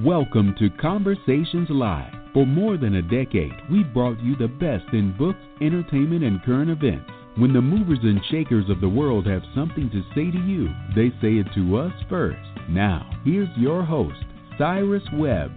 Welcome to Conversations Live. For more than a decade, we've brought you the best in books, entertainment, and current events. When the movers and shakers of the world have something to say to you, they say it to us first. Now, here's your host, Cyrus Webb.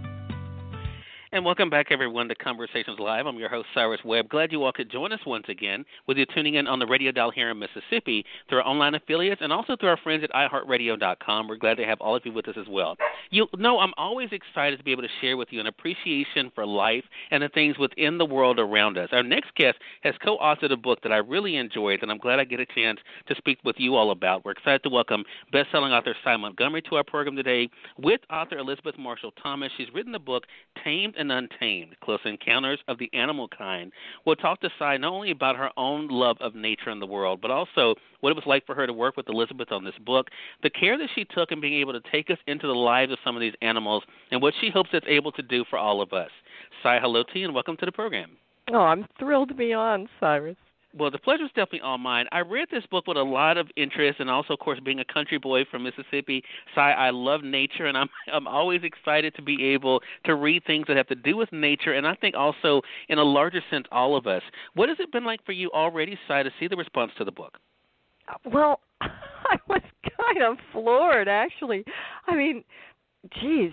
And welcome back, everyone, to Conversations Live. I'm your host, Cyrus Webb. Glad you all could join us once again, with you tuning in on the radio dial here in Mississippi, through our online affiliates, and also through our friends at iHeartRadio.com. We're glad to have all of you with us as well. You know, I'm always excited to be able to share with you an appreciation for life and the things within the world around us. Our next guest has co-authored a book that I really enjoyed, and I'm glad I get a chance to speak with you all about. We're excited to welcome best-selling author Sy Montgomery to our program today. With author Elizabeth Marshall Thomas, she's written the book Tamed and Untamed, Close Encounters of the Animal Kind. We'll talk to Sy not only about her own love of nature and the world, but also what it was like for her to work with Elizabeth on this book, the care that she took in being able to take us into the lives of some of these animals, and what she hopes it's able to do for all of us. Sy, hello to you, and welcome to the program. Oh, I'm thrilled to be on, Cyrus. Well, the pleasure is definitely all mine. I read this book with a lot of interest, and also, of course, being a country boy from Mississippi, Sy, I love nature, and I'm always excited to be able to read things that have to do with nature, and I think also, in a larger sense, all of us. What has it been like for you already, Sy, to see the response to the book? Well, I was kind of floored, actually. I mean, geez,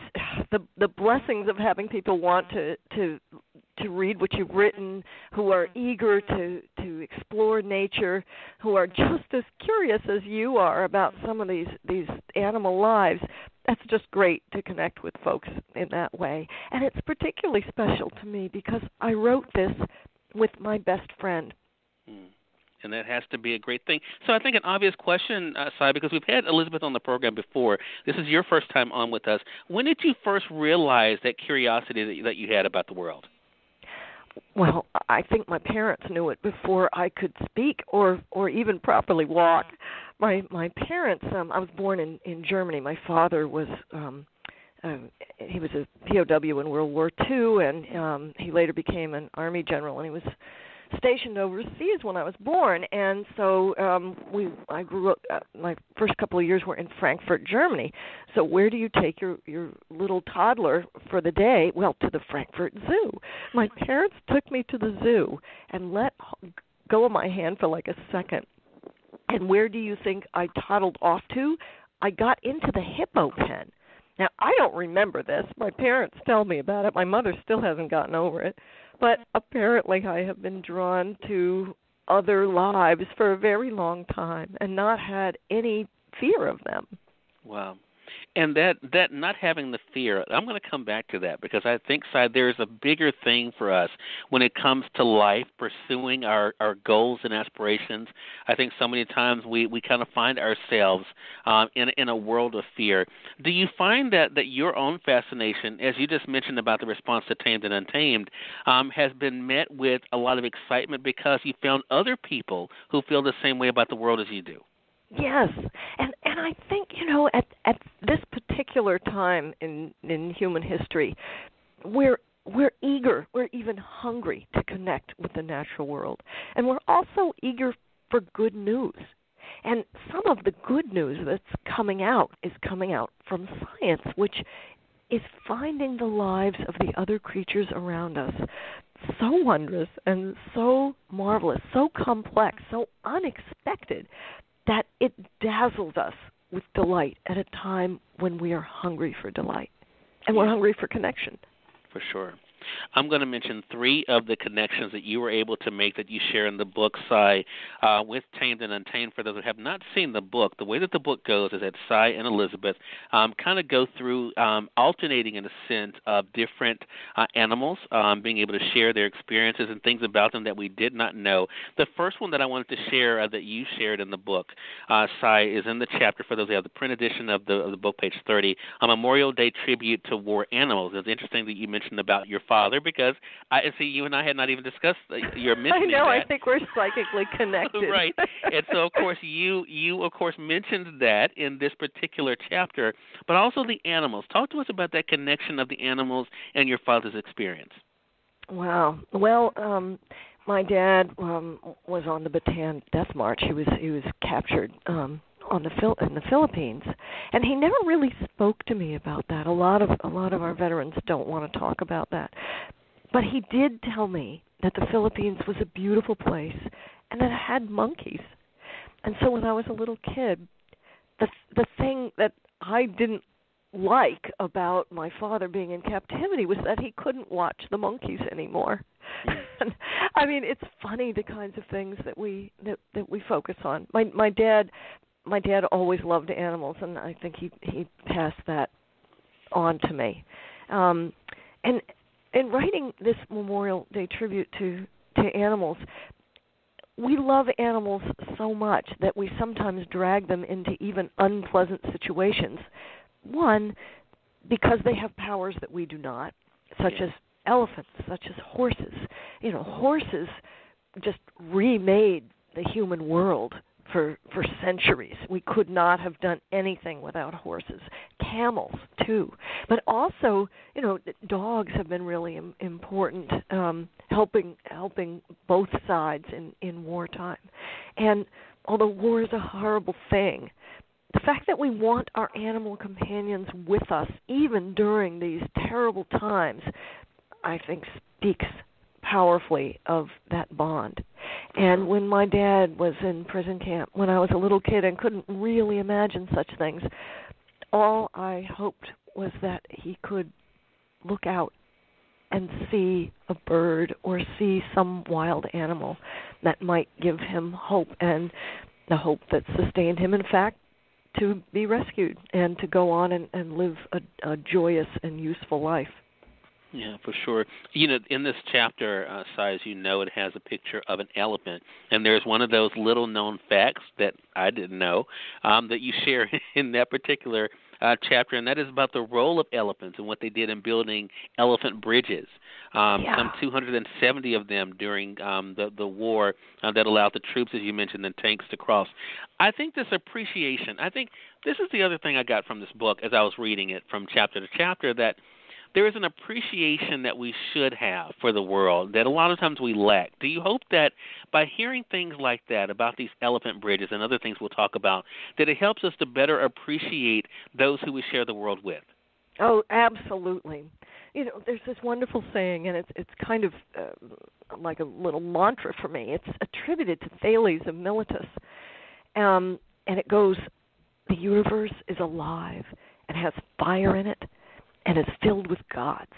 the blessings of having people want to read what you've written, who are eager to explore nature, who are just as curious as you are about some of these animal lives. That's just great to connect with folks in that way. And it's particularly special to me because I wrote this with my best friend. And that has to be a great thing. So I think an obvious question, Sy, because we've had Elizabeth on the program before. This is your first time on with us. When did you first realize that curiosity that you had about the world? Well, I think my parents knew it before I could speak or even properly walk. My parents, I was born in Germany. My father was he was a POW in World War II, and he later became an Army general, and he was stationed overseas when I was born, and so I grew up. My first couple of years were in Frankfurt, Germany. So where do you take your little toddler for the day? Well, to the Frankfurt Zoo. My parents took me to the zoo and let go of my hand for like a second. And where do you think I toddled off to? I got into the hippo pen. Now, I don't remember this. My parents tell me about it. My mother still hasn't gotten over it. But apparently I have been drawn to other lives for a very long time and not had any fear of them. Wow. And that not having the fear, I'm going to come back to that because I think, Sy, there's a bigger thing for us when it comes to life, pursuing our goals and aspirations. I think so many times we kind of find ourselves in a world of fear. Do you find that your own fascination, as you just mentioned about the response to Tamed and Untamed, has been met with a lot of excitement because you found other people who feel the same way about the world as you do? Yes, and I think, at this particular time in human history, we're eager, we're even hungry to connect with the natural world, and we're also eager for good news. And some of the good news that's coming out is coming out from science, which is finding the lives of the other creatures around us so wondrous and so marvelous, so complex, so unexpected, that it dazzles us with delight at a time when we are hungry for delight. And we're hungry for connection. For sure. I'm going to mention three of the connections that you were able to make that you share in the book, Sy, with Tamed and Untamed. For those who have not seen the book, the way that the book goes is that Sy and Elizabeth kind of go through alternating, in a sense, of different animals, being able to share their experiences and things about them that we did not know. The first one that I wanted to share that you shared in the book, Sy, is in the chapter, for those who have the print edition of the book, page 30, a Memorial Day tribute to war animals. It's interesting that you mentioned about your father, because I see you and I had not even discussed your mentioning I know. that. I think we're psychically connected. Right. And so, of course, you of course mentioned that in this particular chapter, but also the animals. Talk to us about that connection of the animals and your father's experience. Wow. Well, my dad was on the Bataan Death March. He was captured in the Philippines, and he never really spoke to me about that. A lot of our veterans don't want to talk about that, but he did tell me that the Philippines was a beautiful place and that it had monkeys. And so when I was a little kid, the thing that I didn't like about my father being in captivity was that he couldn't watch the monkeys anymore. I mean, it's funny the kinds of things that we focus on. My dad always loved animals, and I think he passed that on to me. And in writing this Memorial Day tribute to animals, we love animals so much that we sometimes drag them into even unpleasant situations. One, because they have powers that we do not, such as elephants, such as horses. Horses just remade the human world for centuries. We could not have done anything without horses. Camels, too. But also, dogs have been really important, helping both sides in wartime. And although war is a horrible thing, the fact that we want our animal companions with us, even during these terrible times, I think speaks powerfully of that bond. And when my dad was in prison camp, when I was a little kid and couldn't really imagine such things, all I hoped was that he could look out and see a bird or see some wild animal that might give him hope, and the hope that sustained him, in fact, to be rescued and to go on and live a joyous and useful life. Yeah, for sure. In this chapter, Sy, as you know, it has a picture of an elephant, and there's one of those little-known facts that I didn't know that you share in that particular chapter, and that is about the role of elephants and what they did in building elephant bridges. Some 270 of them during the war that allowed the troops, as you mentioned, and tanks to cross. I think this appreciation, this is the other thing I got from this book as I was reading it from chapter to chapter, that there is an appreciation that we should have for the world that a lot of times we lack. Do you hope that by hearing things like that about these elephant bridges and other things we'll talk about, that it helps us to better appreciate those who we share the world with? Oh, absolutely. There's this wonderful saying, and it's kind of like a little mantra for me. It's attributed to Thales of Miletus, and it goes, "The universe is alive and has fire in it, and it's filled with gods."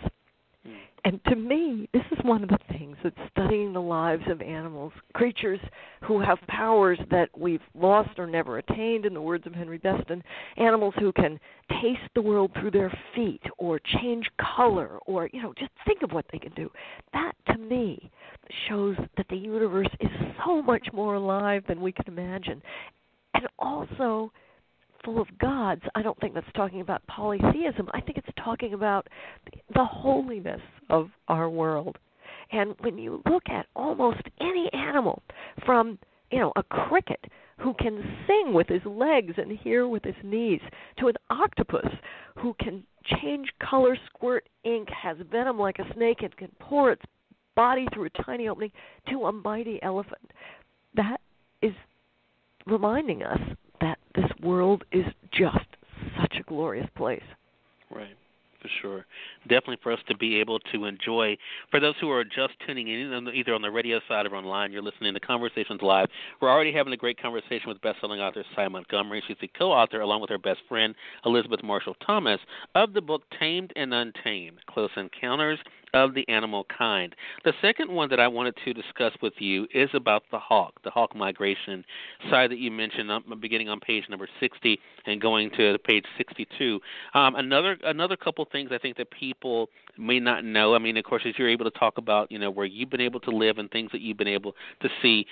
And to me, this is one of the things that studying the lives of animals, creatures who have powers that we've lost or never attained, in the words of Henry Beston, animals who can taste the world through their feet or change color or, just think of what they can do. That, to me, shows that the universe is so much more alive than we can imagine. And also full of gods. I don't think that's talking about polytheism. I think it's talking about the holiness of our world. And when you look at almost any animal, from a cricket who can sing with his legs and hear with his knees, to an octopus who can change color, squirt ink, has venom like a snake, and can pour its body through a tiny opening, to a mighty elephant, that is reminding us that this world is just such a glorious place. Right, for sure. Definitely for us to be able to enjoy. For those who are just tuning in, either on the radio side or online, you're listening to Conversations Live. We're already having a great conversation with best-selling author Sy Montgomery. She's the co-author, along with her best friend, Elizabeth Marshall Thomas, of the book Tamed and Untamed, Close Encounters of the Animal Kind. The second one that I wanted to discuss with you is about the hawk migration, Sy, that you mentioned, beginning on page number 60 and going to page 62. Another couple things I think that people may not know. I mean, of course, as you're able to talk about, where you've been able to live and things that you've been able to see.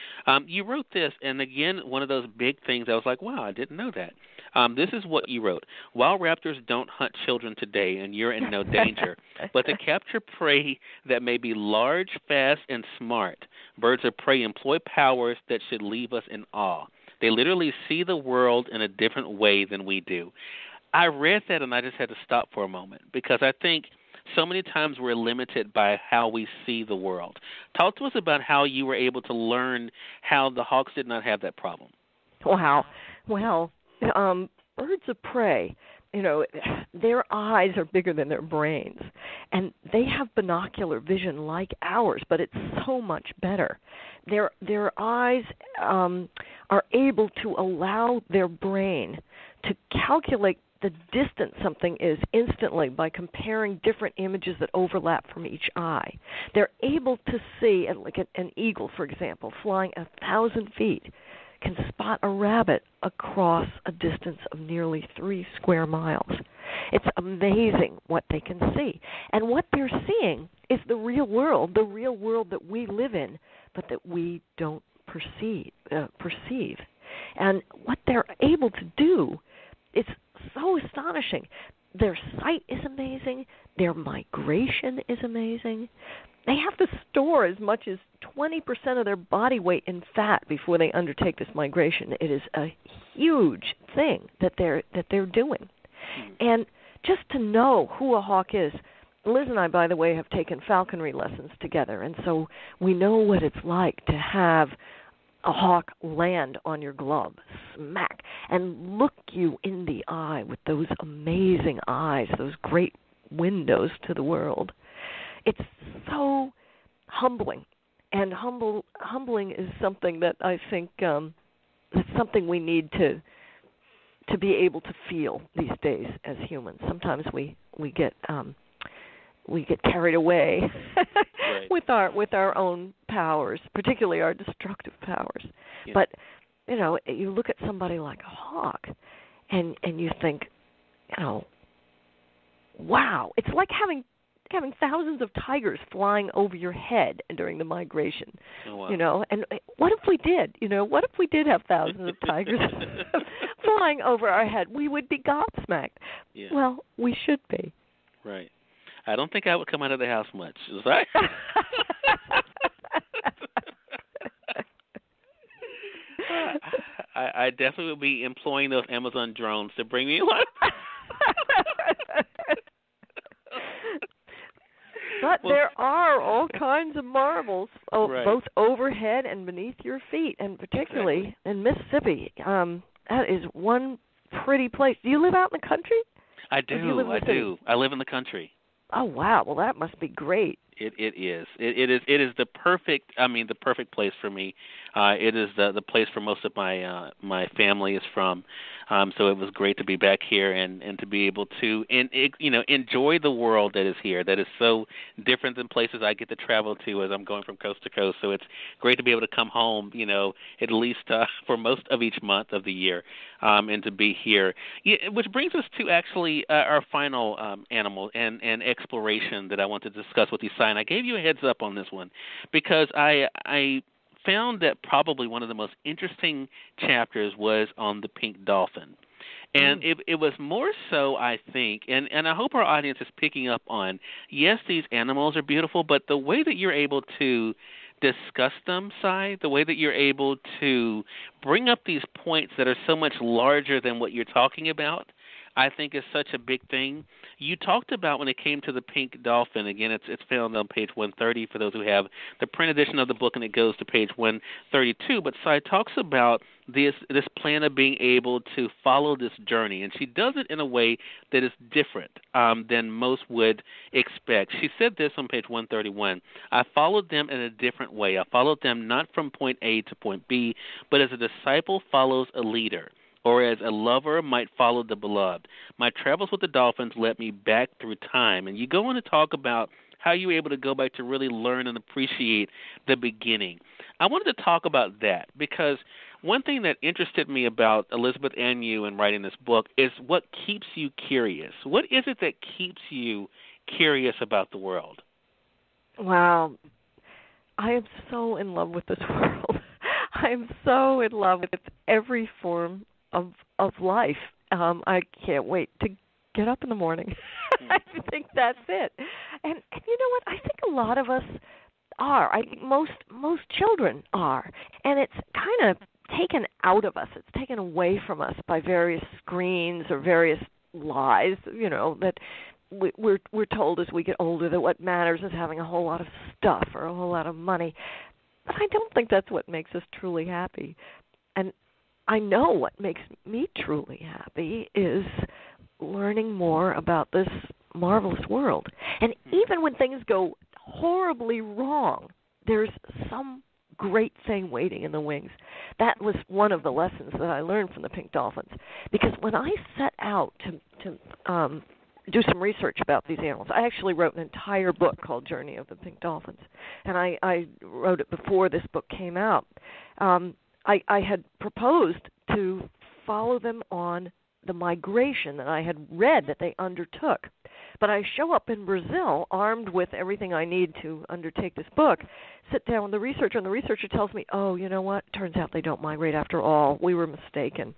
You wrote this, and again, one of those big things, I was like, wow, I didn't know that. This is what you wrote. Wild raptors don't hunt children today, and you're in no danger. But to capture prey that may be large, fast, and smart, birds of prey employ powers that should leave us in awe. They literally see the world in a different way than we do. I read that, and I just had to stop for a moment, because I think so many times we're limited by how we see the world. Talk to us about how you were able to learn how the hawks did not have that problem. Wow. Well, birds of prey, their eyes are bigger than their brains, and they have binocular vision like ours, but it's so much better. Their eyes are able to allow their brain to calculate the distance something is instantly by comparing different images that overlap from each eye. They're able to see, like an eagle, for example, flying 1,000 feet, can spot a rabbit across a distance of nearly 3 square miles. It's amazing what they can see. And what they're seeing is the real world that we live in, but that we don't perceive. And what they're able to do is so astonishing. Their sight is amazing. Their migration is amazing. They have to store as much as 20% of their body weight in fat before they undertake this migration. It is a huge thing that they're doing. And just to know who a hawk is, Liz and I, by the way, have taken falconry lessons together, and so we know what it's like to have a hawk land on your glove, smack, and look you in the eye with those amazing eyes, those great windows to the world. It's so humbling, and humbling is something that I think it's something we need to be able to feel these days as humans. Sometimes we get carried away with our own powers, particularly our destructive powers. Yeah. But you look at somebody like a hawk, and you think, wow, it's like having thousands of tigers flying over your head during the migration. Oh, wow. And what if we did? What if we did have thousands of tigers flying over our head? We would be gobsmacked. Yeah. Well, we should be. Right. I don't think I would come out of the house much. Right? I definitely would be employing those Amazon drones to bring me one. But there are all kinds of marvels, both overhead and beneath your feet, and particularly in Mississippi. That is one pretty place. Do you live out in the country? I do. I live in the country. Oh, wow. Well, that must be great. It is. It is the perfect. The perfect place for me. It is the place where most of my family is from. So it was great to be back here and to be able to enjoy the world that is here. That is so different than places I get to travel to as I'm going from coast to coast. So it's great to be able to come home. At least for most of each month of the year, and to be here. Yeah, which brings us to actually our final animal and exploration that I want to discuss with you, Sy. And I gave you a heads up on this one because I found that probably one of the most interesting chapters was on the pink dolphin. And it was more so, I think, and I hope our audience is picking up on, yes, these animals are beautiful, but the way that you're able to discuss them, Sy, the way that you're able to bring up these points that are so much larger than what you're talking about, I think is such a big thing. You talked about when it came to the pink dolphin, again, it's found on page 130 for those who have the print edition of the book, and it goes to page 132. But Sy talks about this plan of being able to follow this journey, and she does it in a way that is different than most would expect. She said this on page 131, I followed them in a different way. I followed them not from point A to point B, but as a disciple follows a leader, or as a lover might follow the beloved. My travels with the dolphins led me back through time. And you go on to talk about how you were able to go back to really learn and appreciate the beginning. I wanted to talk about that because one thing that interested me about Elizabeth and you in writing this book is what keeps you curious. What is it that keeps you curious about the world? Wow. I am so in love with this world. I am so in love with every form of life. I can't wait to get up in the morning. I think that's it. And you know what? I think a lot of us are. I think most children are. And it's kind of taken out of us. It's taken away from us by various screens or various lies, that we're told as we get older that what matters is having a whole lot of stuff or a whole lot of money. But I don't think that's what makes us truly happy. And I know what makes me truly happy is learning more about this marvelous world. And even when things go horribly wrong, there's some great thing waiting in the wings. That was one of the lessons that I learned from the pink dolphins. Because when I set out to do some research about these animals, I actually wrote an entire book called Journey of the Pink Dolphins. And I wrote it before this book came out. I had proposed to follow them on the migration that I had read that they undertook. But I show up in Brazil armed with everything I need to undertake this book, sit down with the researcher, and the researcher tells me, oh, you know what, turns out they don't migrate after all. We were mistaken.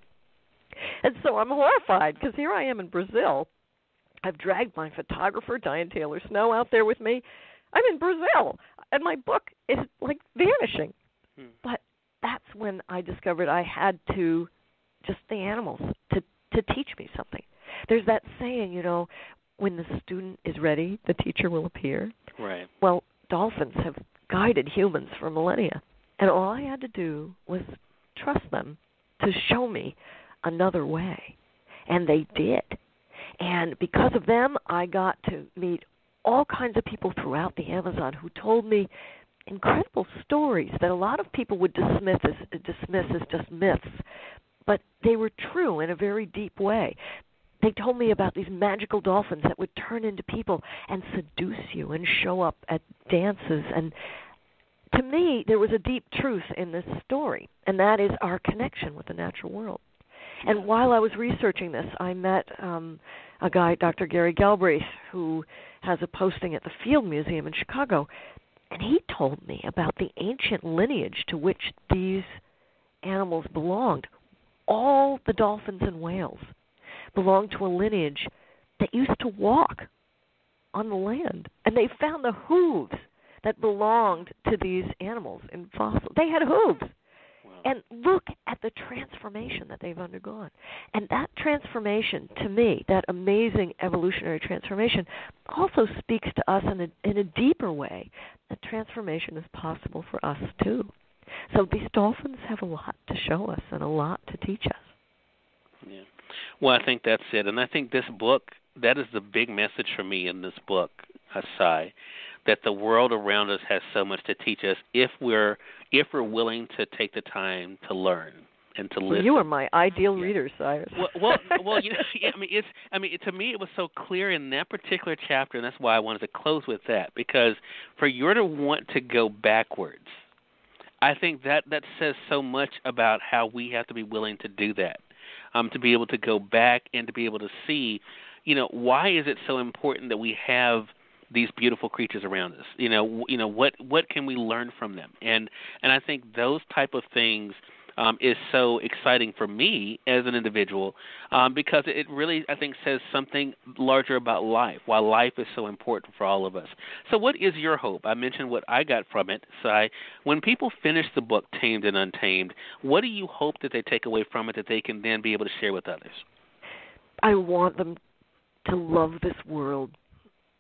And so I'm horrified because here I am in Brazil. I've dragged my photographer, Diane Taylor Snow, out there with me. I'm in Brazil, and my book is like vanishing. But that's when I discovered I had to, just the animals, to teach me something. There's that saying, you know, when the student is ready, the teacher will appear. Right. Well, dolphins have guided humans for millennia, and all I had to do was trust them to show me another way, and they did. And because of them, I got to meet all kinds of people throughout the Amazon who told me incredible stories that a lot of people would dismiss as just myths, but they were true in a very deep way. They told me about these magical dolphins that would turn into people and seduce you and show up at dances. And to me, there was a deep truth in this story, and that is our connection with the natural world. And while I was researching this, I met a guy, Dr. Gary Galbraith, who has a posting at the Field Museum in Chicago, and he told me about the ancient lineage to which these animals belonged. All the dolphins and whales belonged to a lineage that used to walk on the land. And they found the hooves that belonged to these animals in fossils. They had hooves. Wow. And look at the transformation that they've undergone. And that transformation, to me, that amazing evolutionary transformation, also speaks to us in a deeper way. That transformation is possible for us, too. So these dolphins have a lot to show us and a lot to teach us. Yeah. Well, I think that's it. And I think this book, that is the big message for me in this book, Sy, that the world around us has so much to teach us if we're willing to take the time to learn and to listen. You are my ideal reader, Cyrus. Well, you know, to me, it was so clear in that particular chapter, and that's why I wanted to close with that, because for you to want to go backwards, I think that says so much about how we have to be willing to do that, to be able to go back and to be able to see, you know, why is it so important that we have these beautiful creatures around us? You know, what can we learn from them? And I think those type of things is so exciting for me as an individual because it really, I think, says something larger about life, why life is so important for all of us. So what is your hope? I mentioned what I got from it. Sy, when people finish the book, Tamed and Untamed, what do you hope that they take away from it that they can then be able to share with others? I want them to love this world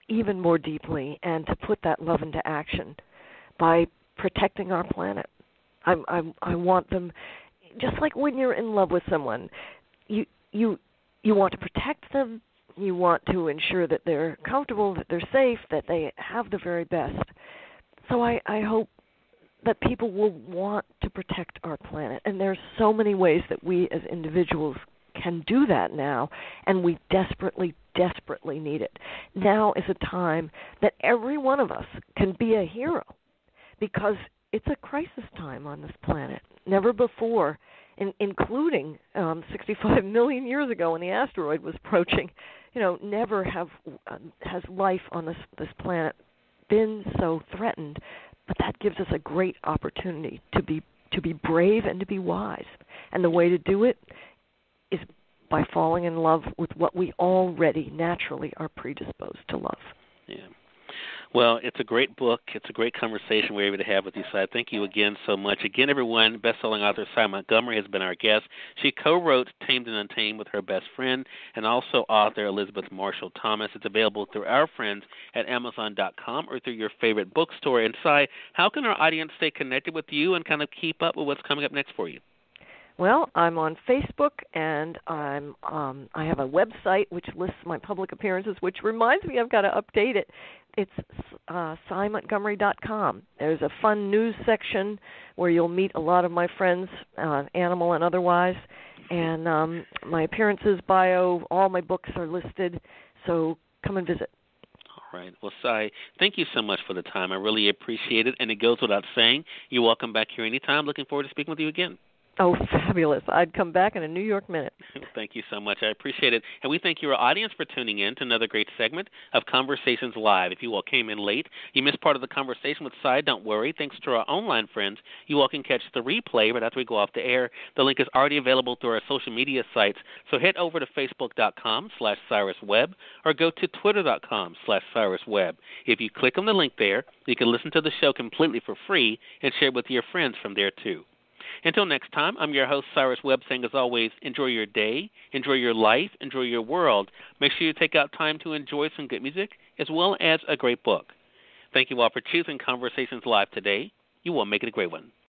even more deeply and to put that love into action by protecting our planet. I want them, just like when you're in love with someone, you want to protect them, you want to ensure that they're comfortable, that they're safe, that they have the very best. So I hope that people will want to protect our planet. And there's so many ways that we as individuals can do that now, and we desperately, desperately need it. Now is a time that every one of us can be a hero, because it's a crisis time on this planet. Never before, including 65 million years ago when the asteroid was approaching, never has life on this planet been so threatened. But that gives us a great opportunity to be brave and to be wise. And the way to do it is by falling in love with what we already naturally are predisposed to love. Yeah. Well, it's a great book. It's a great conversation we're able to have with you, Sy. Thank you again so much. Again, everyone, best-selling author Sy Montgomery has been our guest. She co-wrote Tamed and Untamed with her best friend and also author Elizabeth Marshall Thomas. It's available through our friends at Amazon.com or through your favorite bookstore. And Sy, how can our audience stay connected with you and kind of keep up with what's coming up next for you? Well, I'm on Facebook, and I have a website which lists my public appearances, which reminds me I've got to update it. It's SyMontgomery.com. There's a fun news section where you'll meet a lot of my friends, animal and otherwise, and my appearances, bio, all my books are listed, so come and visit. All right. Well, Sy, thank you so much for the time. I really appreciate it, and it goes without saying, you're welcome back here anytime. Looking forward to speaking with you again. Oh, fabulous. I'd come back in a New York minute. Thank you so much. I appreciate it. And we thank your audience for tuning in to another great segment of Conversations Live. If you all came in late, you missed part of the conversation with Sy, don't worry. Thanks to our online friends, you all can catch the replay right after we go off the air. The link is already available through our social media sites, so head over to Facebook.com/Cyrus Webb or go to Twitter.com/Cyrus Webb. If you click on the link there, you can listen to the show completely for free and share it with your friends from there, too. Until next time, I'm your host, Cyrus Webb, saying as always, enjoy your day, enjoy your life, enjoy your world. Make sure you take out time to enjoy some good music as well as a great book. Thank you all for choosing Conversations Live today. You will make it a great one.